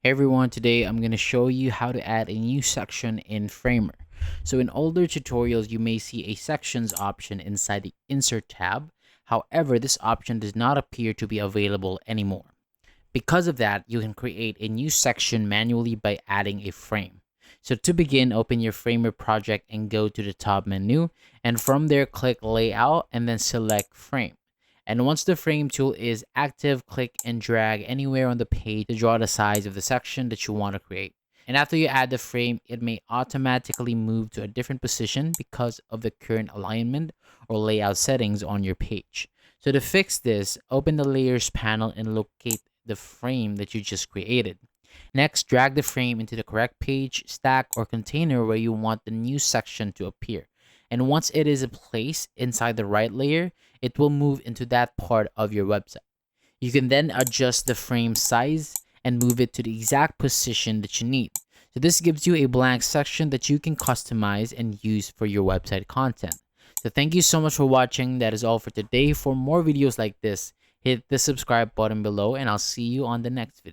Hey everyone, today I'm going to show you how to add a new section in Framer. So in older tutorials, you may see a sections option inside the Insert tab. However, this option does not appear to be available anymore. Because of that, you can create a new section manually by adding a frame. So to begin, open your Framer project and go to the top menu, and from there click Layout and then select Frame. And once the frame tool is active, click and drag anywhere on the page to draw the size of the section that you want to create. And after you add the frame, it may automatically move to a different position because of the current alignment or layout settings on your page. So to fix this, open the Layers panel and locate the frame that you just created. Next, drag the frame into the correct page, stack, or container where you want the new section to appear. And once it is placed inside the right layer, it will move into that part of your website. You can then adjust the frame size and move it to the exact position that you need. So this gives you a blank section that you can customize and use for your website content. So thank you so much for watching. That is all for today. For more videos like this, hit the subscribe button below and I'll see you on the next video.